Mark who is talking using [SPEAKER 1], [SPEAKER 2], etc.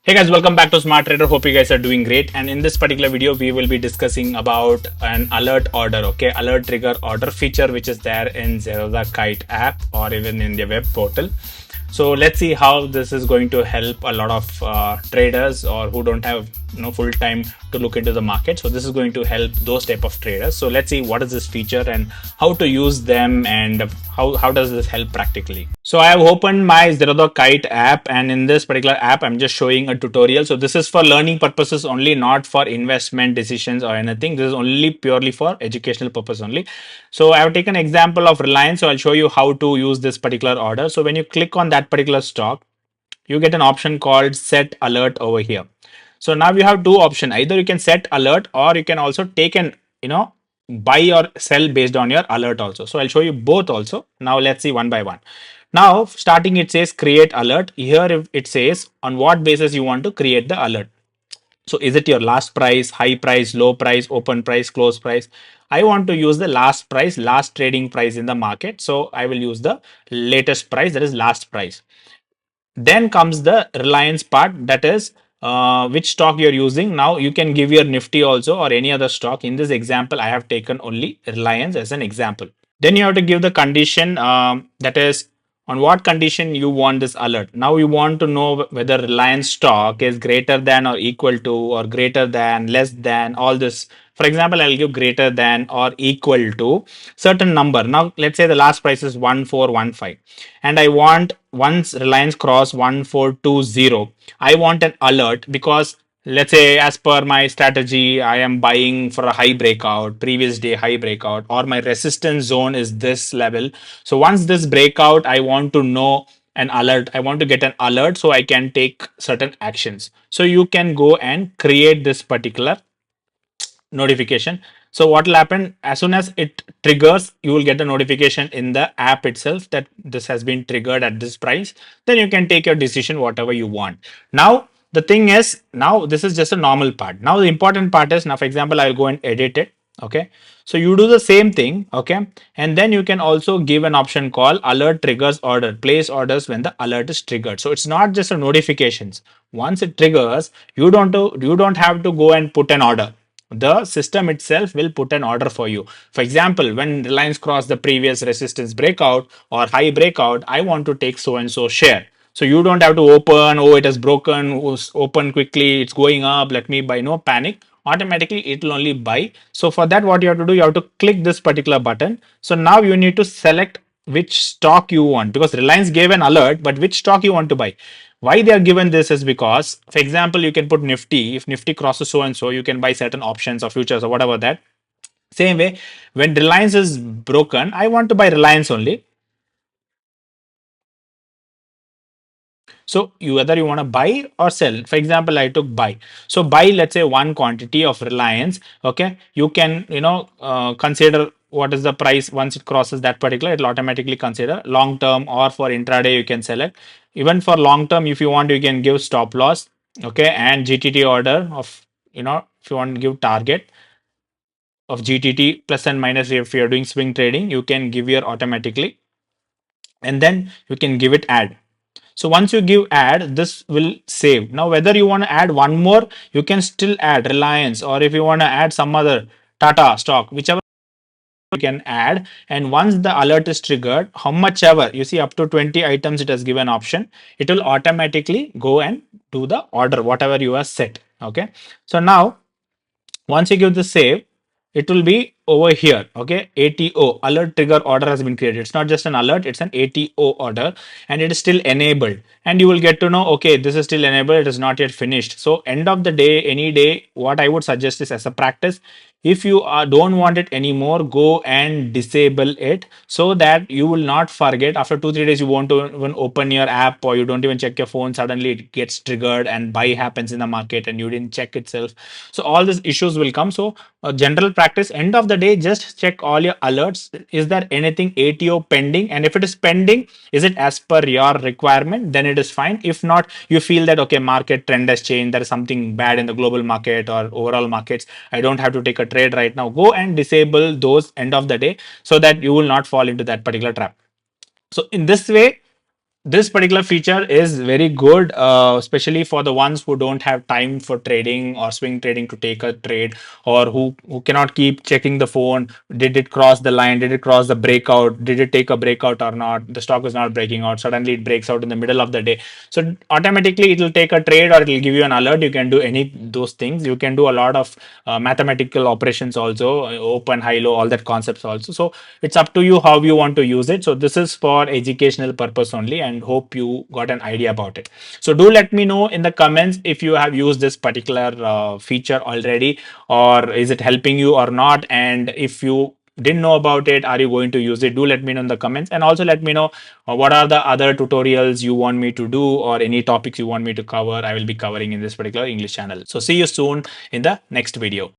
[SPEAKER 1] Hey guys, welcome back to Smart Trader. Hope you guys are doing great. And in this particular video, we will be discussing about an alert order, okay, alert trigger order feature, which is there in Zerodha Kite app or even in the web portal. So let's see how this is going to help a lot of traders or who don't have full time to look into the market. So this is going to help those type of traders. So let's see what is this feature and how to use them and how does this help practically. So I have opened my Zerodha Kite app, and in this particular app I'm just showing a tutorial. So this is for learning purposes only, not for investment decisions or anything. This is only purely for educational purpose only. So I have taken example of Reliance. So I'll show you how to use this particular order. So when you click on that particular stock, you get an option called set alert over here. So now you have two options. Either you can set alert or you can also take an buy or sell based on your alert also. So I'll show you both also. Now let's see one by one. Now starting, it says create alert. Here it says on what basis you want to create the alert. So is it your last price, high price, low price, open price, close price? I want to use the last price, last trading price in the market. So I will use the latest price, that is last price. Then comes the Reliance part, that is which stock you're using. Now you can give your Nifty also or any other stock. In this example, I have taken only Reliance as an example. Then you have to give the condition, that is on what condition you want this alert. Now you want to know whether Reliance stock is greater than or equal to or greater than, less than, all this. For example, I'll give greater than or equal to certain number. Now let's say the last price is 1415 and I want, once Reliance cross 1420, I want an alert because let's say as per my strategy, I am buying for a high breakout, previous day high breakout, or my resistance zone is this level. So once this breakout, I want to know an alert. I want to get an alert so I can take certain actions. So you can go and create this particular notification. So what will happen, as soon as it triggers, you will get a notification in the app itself that this has been triggered at this price. Then you can take your decision whatever you want. Now the thing is, now this is just a normal part. Now the important part is, now for example, I'll go and edit it. Okay, so you do the same thing. Okay, and then you can also give an option called alert triggers order, place orders when the alert is triggered. So it's not just a notifications. Once it triggers, you don't have to go and put an order. The system itself will put an order for you. For example, when Reliance crossed the previous resistance breakout or high breakout, I want to take so and so share. So you don't have to open, oh, it has broken, oh, open quickly, it's going up, let me buy. No panic. Automatically, it will only buy. So for that, what you have to do, you have to click this particular button. So now you need to select which stock you want, because Reliance gave an alert, but which stock you want to buy. Why they are given this is because, for example, you can put Nifty. If Nifty crosses so and so, you can buy certain options or futures or whatever that. Same way, when Reliance is broken, I want to buy Reliance only. So you whether you want to buy or sell. For example, I took buy. So buy, let's say one quantity of Reliance. Okay, you can consider what is the price. Once it crosses that particular, it will automatically consider long term, or for intraday you can select. Even for long term, if you want, you can give stop loss. Okay, and GTT order of, if you want to give target of GTT plus and minus. If you're doing swing trading, you can give your automatically, and then you can give it add. So once you give add, this will save. Now whether you want to add one more, you can still add Reliance, or if you want to add some other Tata stock, whichever you can add. And once the alert is triggered, how much ever you see, up to 20 items it has given option, it will automatically go and do the order whatever you have set. Okay, so now once you give the save, it will be over here. Okay, ATO, alert trigger order has been created. It's not just an alert, it's an ATO order, and it is still enabled. And you will get to know, okay, this is still enabled, it is not yet finished. So end of the day, any day, what I would suggest is, as a practice, if you don't want it anymore, go and disable it, so that you will not forget. After 2-3 days, you won't even open your app, or you don't even check your phone, suddenly it gets triggered and buy happens in the market and you didn't check itself. So all these issues will come. So general practice, end of the day, just check all your alerts. Is there anything ATO pending? And if it is pending, is it as per your requirement? Then it is fine. If not, you feel that, okay, market trend has changed, there is something bad in the global market or overall markets, I don't have to take a trade right now, go and disable those end of the day, so that you will not fall into that particular trap. So in this way, This particular feature is very good, especially for the ones who don't have time for trading or swing trading to take a trade, or who cannot keep checking the phone. Did it cross the line? Did it cross the breakout? Did it take a breakout or not? The stock is not breaking out. Suddenly it breaks out in the middle of the day. So automatically it will take a trade, or it will give you an alert. You can do any those things. You can do a lot of mathematical operations also, open, high, low, all that concepts also. So it's up to you how you want to use it. So this is for educational purpose only, and hope you got an idea about it. So do let me know in the comments if you have used this particular feature already, or is it helping you or not. And if you didn't know about it, are you going to use it? Do let me know in the comments, and also let me know what are the other tutorials you want me to do, or any topics you want me to cover. I will be covering in this particular English channel. So see you soon in the next video.